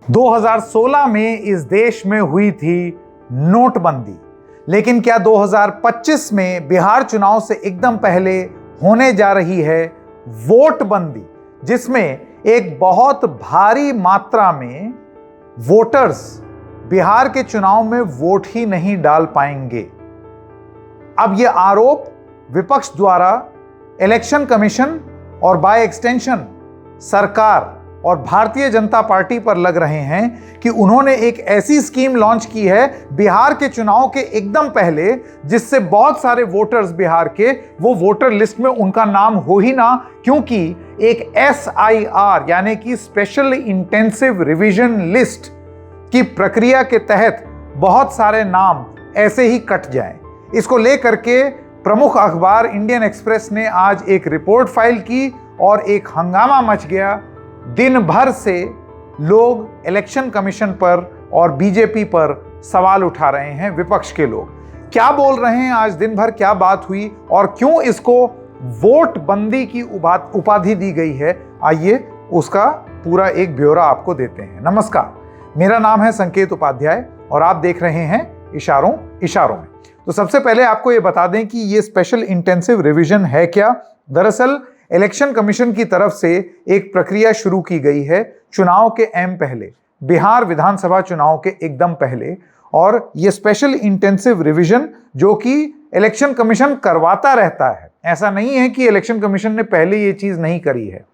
2016 में इस देश में हुई थी नोटबंदी, लेकिन क्या 2025 में बिहार चुनाव से एकदम पहले होने जा रही है वोटबंदी, जिसमें एक बहुत भारी मात्रा में वोटर्स बिहार के चुनाव में वोट ही नहीं डाल पाएंगे। अब यह आरोप विपक्ष द्वारा इलेक्शन कमीशन और बाय एक्सटेंशन सरकार और भारतीय जनता पार्टी पर लग रहे हैं कि उन्होंने एक ऐसी स्कीम लॉन्च की है बिहार के चुनाव के एकदम पहले, जिससे बहुत सारे वोटर्स बिहार के वो वोटर लिस्ट में उनका नाम हो ही ना, क्योंकि एक SIR यानी कि स्पेशल इंटेंसिव रिवीजन लिस्ट की प्रक्रिया के तहत बहुत सारे नाम ऐसे ही कट जाएं। इसको लेकर के प्रमुख अखबार इंडियन एक्सप्रेस ने आज एक रिपोर्ट फाइल की और एक हंगामा मच गया। दिन भर से लोग इलेक्शन कमीशन पर और बीजेपी पर सवाल उठा रहे हैं। विपक्ष के लोग क्या बोल रहे हैं, आज दिन भर क्या बात हुई और क्यों इसको वोट बंदी की उपाधि दी गई है, आइए उसका पूरा एक ब्यौरा आपको देते हैं। नमस्कार, मेरा नाम है संकेत उपाध्याय और आप देख रहे हैं इशारों में। तो सबसे पहले आपको यह बता दें कि यह स्पेशल इंटेंसिव रिवीजन है क्या। दरअसल इलेक्शन कमीशन की तरफ से एक प्रक्रिया शुरू की गई है चुनाव के पहले, बिहार विधानसभा चुनाव के एकदम पहले, और यह स्पेशल इंटेंसिव रिवीजन जो कि इलेक्शन कमीशन करवाता रहता है। ऐसा नहीं है कि इलेक्शन कमीशन ने पहले यह चीज नहीं करी है,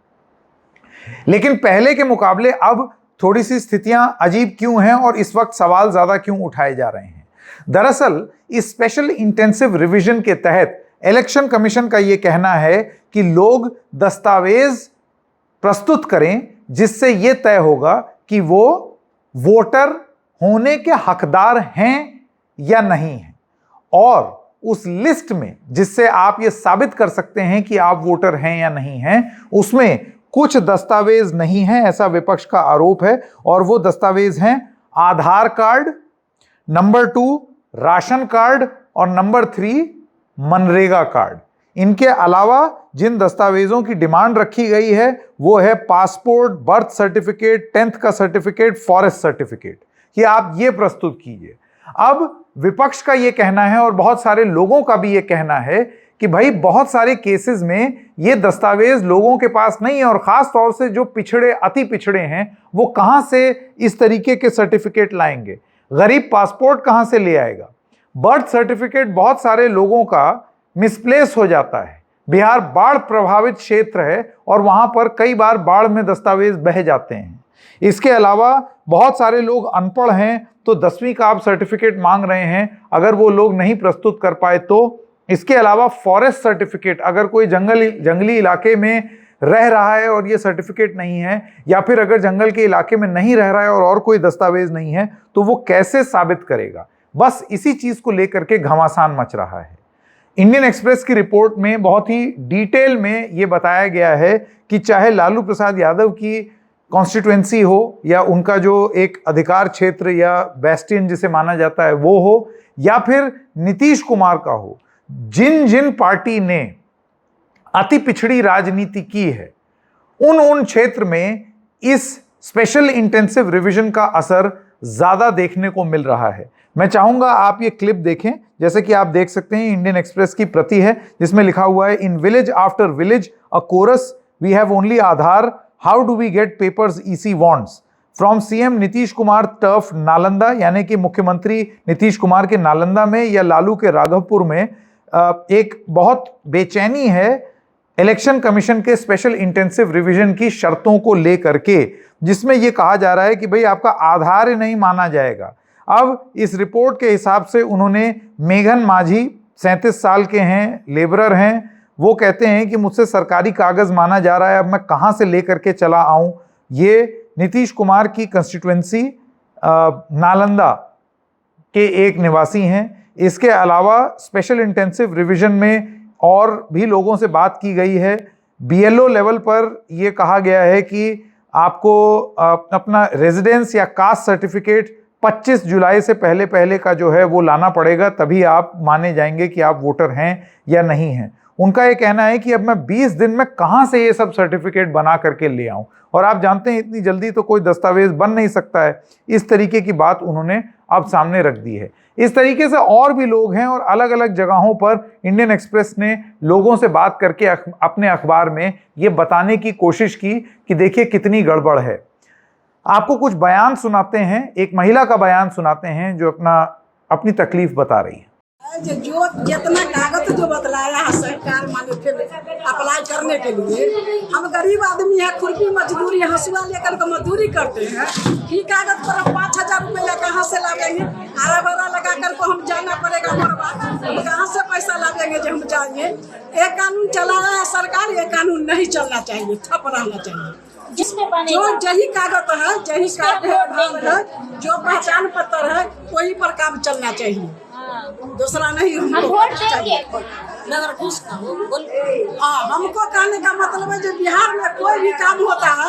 लेकिन पहले के मुकाबले अब थोड़ी सी स्थितियां अजीब क्यों हैं और इस वक्त सवाल ज्यादा क्यों उठाए जा रहे हैं। दरअसल इस स्पेशल इंटेंसिव रिवीजन के तहत इलेक्शन कमीशन का यह कहना है कि लोग दस्तावेज प्रस्तुत करें जिससे यह तय होगा कि वो वोटर होने के हकदार हैं या नहीं हैं, और उस लिस्ट में जिससे आप यह साबित कर सकते हैं कि आप वोटर हैं या नहीं हैं, उसमें कुछ दस्तावेज नहीं है, ऐसा विपक्ष का आरोप है। और वो दस्तावेज हैं आधार कार्ड, नंबर 2 राशन कार्ड और नंबर 3 मनरेगा कार्ड। इनके अलावा जिन दस्तावेजों की डिमांड रखी गई है वो है पासपोर्ट, बर्थ सर्टिफिकेट, 10th का सर्टिफिकेट, फॉरेस्ट सर्टिफिकेट, कि आप ये प्रस्तुत कीजिए। अब विपक्ष का ये कहना है और बहुत सारे लोगों का भी ये कहना है कि भाई बहुत सारे केसेस में ये दस्तावेज लोगों के पास नहीं है, और खास तौर से जो पिछड़े, अति पिछड़े हैं, वो कहां से इस तरीके के सर्टिफिकेट लाएंगे। गरीब पासपोर्ट कहां से ले आएगा। बर्थ सर्टिफिकेट बहुत सारे लोगों का मिसप्लेस हो जाता है। बिहार बाढ़ प्रभावित क्षेत्र है और वहां पर कई बार बाढ़ में दस्तावेज बह जाते हैं। इसके अलावा बहुत सारे लोग अनपढ़ हैं, तो 10वीं का आप सर्टिफिकेट मांग रहे हैं, अगर वो लोग नहीं प्रस्तुत कर पाए तो। इसके अलावा फॉरेस्ट सर्टिफिकेट, अगर कोई जंगली इलाके में रह रहा है और ये सर्टिफिकेट नहीं है, या फिर अगर जंगल के इलाके में नहीं रह रहा है और कोई दस्तावेज नहीं है, तो वो कैसे साबित करेगा। बस इसी चीज को लेकर के घमासान मच रहा है। इंडियन एक्सप्रेस की रिपोर्ट में बहुत ही डिटेल में यह बताया गया है कि चाहे लालू प्रसाद यादव की कॉन्स्टिट्यूएंसी हो, या उनका जो एक अधिकार क्षेत्र या बेस्टियन जिसे माना जाता है वो हो, या फिर नीतीश कुमार का हो, जिन जिन पार्टी ने अति पिछड़ी राजनीति की है उन क्षेत्र में इस स्पेशल इंटेंसिव रिवीजन का असर ज्यादा देखने को मिल रहा है। मैं चाहूंगा आप ये क्लिप देखें। जैसे कि आप देख सकते हैं, इंडियन एक्सप्रेस की प्रति है जिसमें लिखा हुआ है, in village after village a chorus, we have only Aadhaar, how do we get papers EC wants, from CM Nitish Kumar turf Nalanda, यानी कि मुख्यमंत्री नीतीश कुमार के नालंदा में या लालू के राघवपुर में एक बहुत बेचैनी है इलेक्शन कमीशन के स्पेशल इंटेंसिव रिवीजन की शर्तों को लेकर के, जिसमें यह कहा जा रहा है कि भाई आपका आधार ही नहीं माना जाएगा। अब इस रिपोर्ट के हिसाब से उन्होंने मेघन माझी 37 साल के हैं, लेबरर हैं, वो कहते हैं कि मुझसे सरकारी कागज माना जा रहा है, अब मैं कहां से लेकर के चला आऊं। ये नीतीश कुमार की कंस्टिट्यूएंसी नालंदा के एक निवासी हैं। इसके अलावा स्पेशल इंटेंसिव रिवीजन में और भी लोगों से बात की गई है। BLO लेवल पर यह कहा गया है कि आपको अपना रेजिडेंस या कास्ट सर्टिफिकेट 25 जुलाई से पहले का जो है वो लाना पड़ेगा, तभी आप माने जाएंगे कि आप वोटर हैं या नहीं हैं। उनका ये कहना है कि अब मैं 20 दिन में कहां से ये सब सर्टिफिकेट बना करके ले आऊं, और आप जानते हैं इतनी जल्दी तो कोई दस्तावेज बन नहीं सकता है। इस तरीके की बात उन्होंने अब सामने रख दी है। इस तरीके से और भी लोग हैं और अलग अलग जगहों पर इंडियन एक्सप्रेस ने लोगों से बात करके अपने अखबार में ये बताने की कोशिश की कि देखिए कितनी गड़बड़ है। आपको कुछ बयान सुनाते हैं, एक महिला का बयान सुनाते हैं जो अपनी तकलीफ बता रही है। जो जितना कागज जो बतलाया है सरकार माने फिर अप्लाई करने के लिए, हम गरीब आदमी है, खुरपी मजदूरी हंसुआ लेकर के मजदूरी करते हैं। ही कागज पर 5,000 रुपया कहाँ से लावेंगे? आरा बारा लगा कर को हम जाना पड़ेगा मरवा, हम कहाँ से पैसा लावेंगे जो हम जाएंगे? एक कानून चलाया है सरकार, ये कानून नहीं चलना चाहिए, ठप रहना चाहिए। जो जही कागज है, जही कागज है, जो पहचान पत्र है, वही पर काम चलना चाहिए, दूसरा नहीं। हमको नगर घूस का हमको कहने का मतलब है जो बिहार में कोई भी काम होता है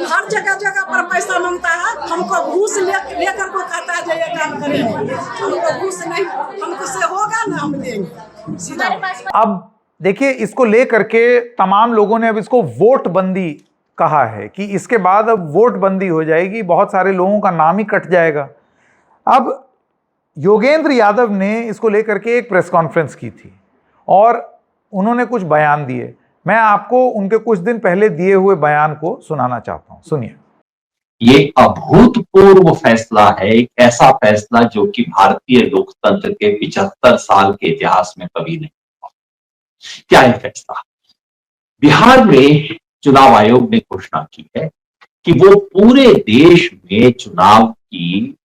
हर जगह जगह पर पैसा मांगता है, हमको घूस लेकर को कहता है जो ये काम करेंगे, हमको घूस नहीं, हमको से होगा ना हम देंगे सीधा। अब देखिए, इसको लेकर के तमाम लोगों ने अब इसको वोट बंदी कहा है कि इसके बाद अब वोट बंदी हो जाएगी, बहुत सारे लोगों का नाम ही कट जाएगा। अब योगेंद्र यादव ने इसको लेकर के एक प्रेस कॉन्फ्रेंस की थी और उन्होंने कुछ बयान दिए। मैं आपको उनके कुछ दिन पहले दिए हुए बयान को सुनाना चाहता हूं, सुनिए। ये अभूतपूर्व फैसला है, एक ऐसा फैसला जो कि भारतीय लोकतंत्र के 75 साल के इतिहास में कभी नहीं हुआ। क्या है फैसला? बिहार में चुनाव आयोग ने घोषणा की है कि वो पूरे देश में चुनाव की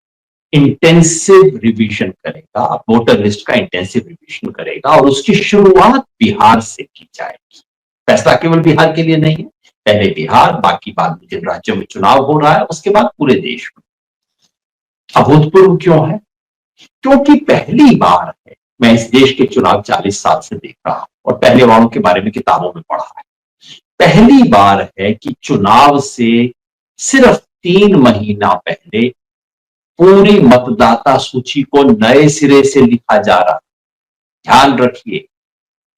इंटेंसिव रिवीजन करेगा, वोटर लिस्ट का इंटेंसिव रिवीजन करेगा और उसकी शुरुआत बिहार से की जाएगी। फैसला केवल बिहार के लिए नहीं है, पहले बिहार, बाकी बाद में जिन राज्यों में चुनाव हो रहा है उसके बाद पूरे देश में। अभूतपूर्व क्यों है? क्योंकि पहली बार है, मैं इस देश के चुनाव 40 साल से देख रहा हूं और पहले वालों के बारे में किताबों में पढ़ा है, पहली बार है कि चुनाव से सिर्फ 3 महीना पहले पूरी मतदाता सूची को नए सिरे से लिखा जा रहा है। ध्यान रखिए,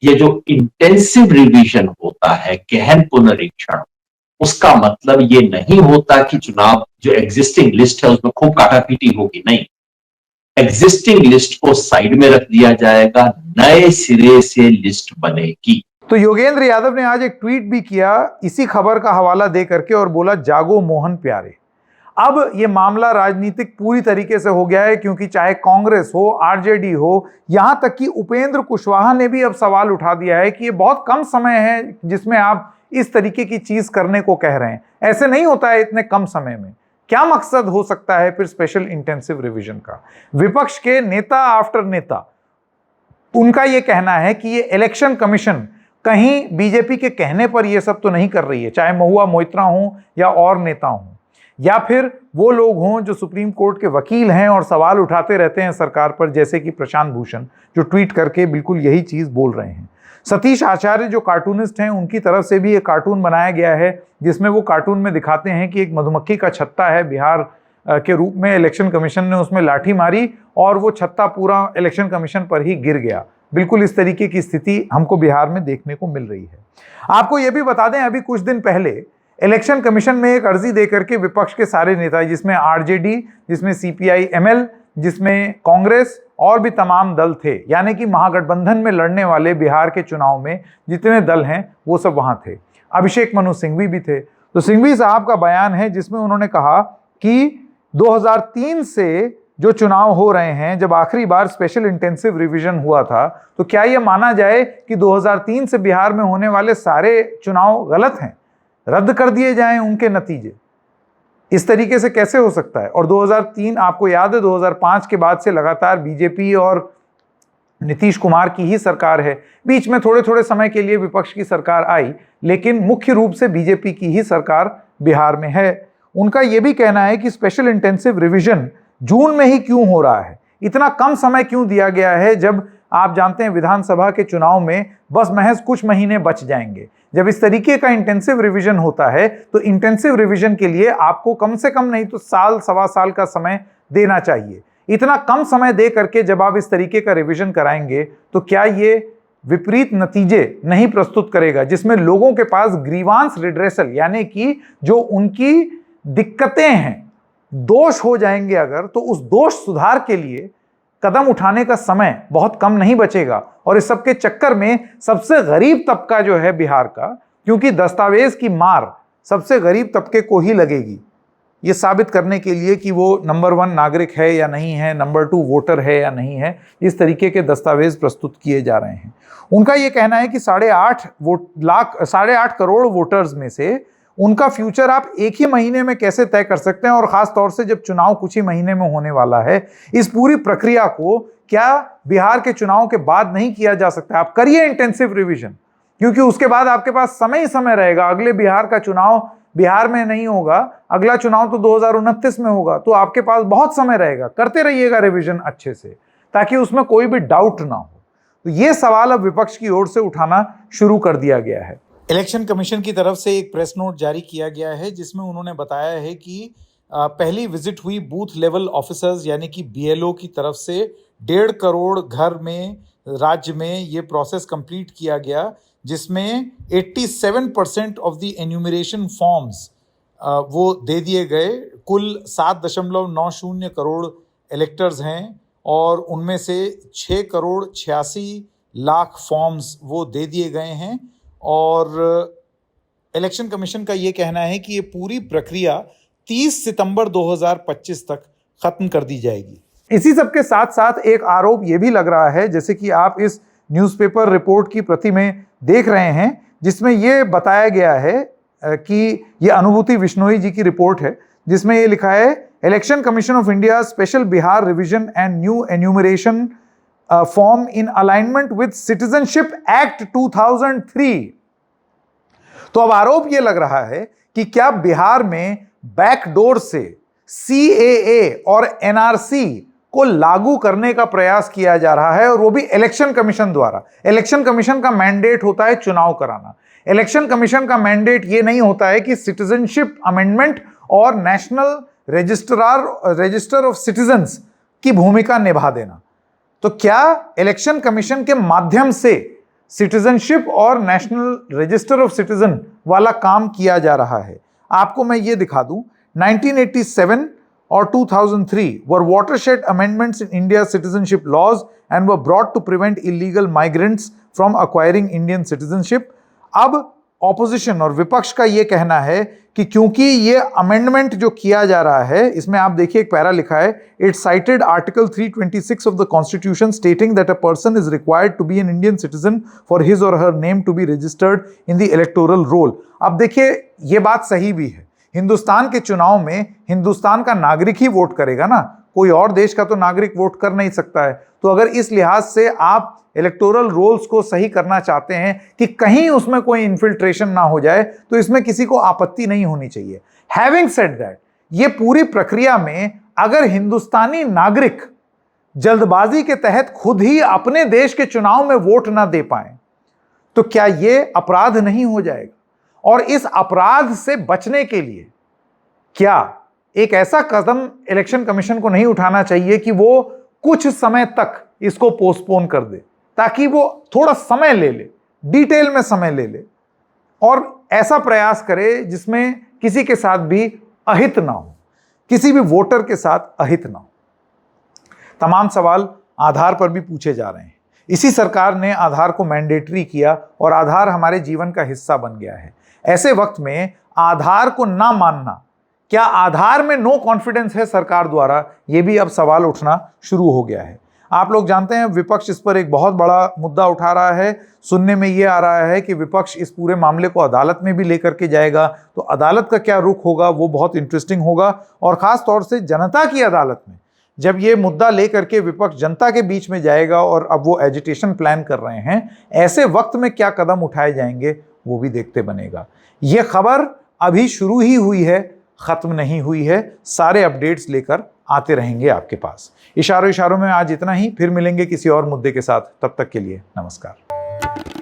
ये जो इंटेंसिव रिवीजन होता है, गहन पुनरीक्षण, उसका मतलब ये नहीं होता कि चुनाव जो एग्जिस्टिंग लिस्ट है उसमें खूब काटापीटी होगी, नहीं। एग्जिस्टिंग लिस्ट को साइड में रख दिया जाएगा, नए सिरे से लिस्ट बनेगी। तो योगेंद्र यादव ने आज एक ट्वीट भी किया इसी खबर का हवाला दे करके और बोला, जागो मोहन प्यारे। अब यह मामला राजनीतिक पूरी तरीके से हो गया है, क्योंकि चाहे कांग्रेस हो, आरजेडी हो, यहां तक कि उपेंद्र कुशवाहा ने भी अब सवाल उठा दिया है कि यह बहुत कम समय है जिसमें आप इस तरीके की चीज करने को कह रहे हैं। ऐसे नहीं होता है इतने कम समय में। क्या मकसद हो सकता है फिर स्पेशल इंटेंसिव रिवीजन का? विपक्ष के नेता आफ्टर नेता, उनका यह कहना है कि ये इलेक्शन कमीशन कहीं बीजेपी के कहने पर यह सब तो नहीं कर रही है, चाहे महुआ मोइत्रा हो या और नेता हों, या फिर वो लोग हों जो सुप्रीम कोर्ट के वकील हैं और सवाल उठाते रहते हैं सरकार पर, जैसे कि प्रशांत भूषण, जो ट्वीट करके बिल्कुल यही चीज बोल रहे हैं। सतीश आचार्य जो कार्टूनिस्ट हैं, उनकी तरफ से भी एक कार्टून बनाया गया है जिसमें वो कार्टून में दिखाते हैं कि एक मधुमक्खी का छत्ता है बिहार के रूप में, इलेक्शन कमीशन ने उसमें लाठी मारी और वो छत्ता पूरा इलेक्शन कमीशन पर ही गिर गया। बिल्कुल इस तरीके की स्थिति हमको बिहार में देखने को मिल रही है। आपको यह भी बता दें, अभी कुछ दिन पहले इलेक्शन कमीशन में एक अर्जी देकर के विपक्ष के सारे नेता, जिसमें आरजेडी, जिसमें सीपीआई एमएल, जिसमें कांग्रेस और भी तमाम दल थे, यानी कि महागठबंधन में लड़ने वाले बिहार के चुनाव में जितने दल हैं वो सब वहां थे। अभिषेक मनु सिंघवी भी थे। तो सिंघवी साहब का बयान है जिसमें उन्होंने कहा कि 2003 से जो चुनाव हो रहे हैं, जब आखिरी बार स्पेशल इंटेंसिव रिवीजन हुआ था, तो क्या यह माना जाए कि 2003 से बिहार में होने वाले सारे चुनाव गलत हैं, रद्द कर दिए जाएं उनके नतीजे? इस तरीके से कैसे हो सकता है? और 2003 आपको याद है, 2005 के बाद से लगातार बीजेपी और नीतीश कुमार की ही सरकार है। बीच में थोड़े थोड़े समय के लिए विपक्ष की सरकार आई, लेकिन मुख्य रूप से बीजेपी की ही सरकार बिहार में है। उनका यह भी कहना है कि स्पेशल इंटेंसिव रिवीजन जून में ही क्यों हो रहा है, इतना कम समय क्यों दिया गया है, जब आप जानते हैं विधानसभा के चुनाव में बस महज कुछ महीने बच जाएंगे। जब इस तरीके का इंटेंसिव रिवीजन होता है तो इंटेंसिव रिवीजन के लिए आपको कम से कम नहीं तो साल सवा साल का समय देना चाहिए। इतना कम समय दे करके जब आप इस तरीके का रिवीजन कराएंगे तो क्या ये विपरीत नतीजे नहीं प्रस्तुत करेगा, जिसमें लोगों के पास ग्रीवांस रिड्रेसल यानी कि जो उनकी दिक्कतें हैं, दोष हो जाएंगे अगर, तो उस दोष सुधार के लिए कदम उठाने का समय बहुत कम नहीं बचेगा। और इस सब के चक्कर में सबसे गरीब तबका जो है बिहार का, क्योंकि दस्तावेज की मार सबसे गरीब तबके को ही लगेगी, ये साबित करने के लिए कि वो नंबर 1 नागरिक है या नहीं है, नंबर 2 वोटर है या नहीं है, इस तरीके के दस्तावेज प्रस्तुत किए जा रहे हैं। उनका ये कहना है कि 8.5 करोड़ वोटर्स में से उनका फ्यूचर आप एक ही महीने में कैसे तय कर सकते हैं, और खास तौर से जब चुनाव कुछ ही महीने में होने वाला है। इस पूरी प्रक्रिया को क्या बिहार के चुनाव के बाद नहीं किया जा सकता? आप करिए इंटेंसिव रिवीजन, क्योंकि उसके बाद आपके पास समय ही समय रहेगा। अगले बिहार का चुनाव बिहार में नहीं होगा, अगला चुनाव तो 2029 में होगा, तो आपके पास बहुत समय रहेगा। करते रहिएगा रिवीजन अच्छे से, ताकि उसमें कोई भी डाउट ना हो। तो ये सवाल अब विपक्ष की ओर से उठाना शुरू कर दिया गया है। इलेक्शन कमीशन की तरफ से एक प्रेस नोट जारी किया गया है, जिसमें उन्होंने बताया है कि पहली विजिट हुई बूथ लेवल ऑफिसर्स यानी कि BLO की तरफ से 1.5 करोड़ घर में राज्य में ये प्रोसेस कंप्लीट किया गया, जिसमें 87% ऑफ द एन्यूमरेशन फॉर्म्स वो दे दिए गए। कुल 7.90 करोड़ इलेक्टर्स हैं और उनमें से 6 करोड़ 86 लाख फॉर्म्स वो दे दिए गए हैं। और इलेक्शन कमीशन का ये कहना है कि ये पूरी प्रक्रिया 30 सितंबर 2025 तक खत्म कर दी जाएगी। इसी सब के साथ साथ एक आरोप ये भी लग रहा है, जैसे कि आप इस न्यूज़पेपर रिपोर्ट की प्रति में देख रहे हैं, जिसमें ये बताया गया है कि ये अनुभूति विश्नोई जी की रिपोर्ट है, जिसमें ये लिखा है election commission of India special Bihar revision and new enumeration form in alignment with citizenship act 2003। तो अब आरोप ये लग रहा है कि क्या बिहार में बैकडोर से CAA और NRC को लागू करने का प्रयास किया जा रहा है, और वो भी इलेक्शन कमीशन द्वारा। इलेक्शन कमीशन का मैंडेट होता है चुनाव कराना। इलेक्शन कमीशन का मैंडेट ये नहीं होता है कि सिटीजनशिप अमेंडमेंट और नेशनल रजिस्टर ऑफ सिटीजन्स की भूमिका निभा देना। तो क्या इलेक्शन कमीशन के माध्यम से सिटीजनशिप और नेशनल रजिस्टर ऑफ सिटीजन वाला काम किया जा रहा है? आपको मैं ये दिखा दूं, 1987 or 2003 were watershed amendments in India's citizenship laws and were brought to prevent illegal migrants from acquiring Indian citizenship. अब ऑपोजिशन और विपक्ष का ये कहना है कि क्योंकि ये अमेंडमेंट जो किया जा रहा है, इसमें आप देखिए एक पैरा लिखा है, it cited article 326 of the constitution stating that a person is required to be an Indian citizen for his or her name to be registered in the electoral roll. अब देखिए ये बात सही भी है, हिंदुस्तान के चुनाव में हिंदुस्तान का नागरिक ही वोट करेगा ना, कोई और देश का तो नागरिक वोट कर नहीं सकता है। तो अगर इस लिहाज से आप इलेक्टोरल रोल्स को सही करना चाहते हैं कि कहीं उसमें कोई इन्फिल्ट्रेशन ना हो जाए, तो इसमें किसी को आपत्ति नहीं होनी चाहिए। हैविंग सेड दैट, ये पूरी प्रक्रिया में अगर हिंदुस्तानी नागरिक जल्दबाजी के तहत खुद ही अपने देश के चुनाव में वोट ना दे पाए, तो क्या ये अपराध नहीं हो जाएगा? और इस अपराध से बचने के लिए क्या एक ऐसा कदम इलेक्शन कमीशन को नहीं उठाना चाहिए कि वो कुछ समय तक इसको पोस्टपोन कर दे, ताकि वो थोड़ा समय ले ले, डिटेल में समय ले ले, और ऐसा प्रयास करे जिसमें किसी के साथ भी अहित ना हो, किसी भी वोटर के साथ अहित ना हो। तमाम सवाल आधार पर भी पूछे जा रहे हैं। इसी सरकार ने आधार को मैंडेटरी किया और आधार हमारे जीवन का हिस्सा बन गया है। ऐसे वक्त में आधार को ना मानना, क्या आधार में नो कॉन्फिडेंस है सरकार द्वारा, यह भी अब सवाल उठना शुरू हो गया है। आप लोग जानते हैं विपक्ष इस पर एक बहुत बड़ा मुद्दा उठा रहा है। सुनने में यह आ रहा है कि विपक्ष इस पूरे मामले को अदालत में भी लेकर के जाएगा। तो अदालत का क्या रुख होगा वो बहुत इंटरेस्टिंग होगा, और खास तौर से जनता की अदालत में जब ये मुद्दा लेकर के विपक्ष जनता के बीच में जाएगा और अब वो एजिटेशन प्लान कर रहे हैं, ऐसे वक्त में क्या कदम उठाए जाएंगे वो भी देखते बनेगा। ये खबर अभी शुरू ही हुई है, खत्म नहीं हुई है। सारे अपडेट्स लेकर आते रहेंगे आपके पास। इशारों में आज इतना ही, फिर मिलेंगे किसी और मुद्दे के साथ। तब तक के लिए नमस्कार।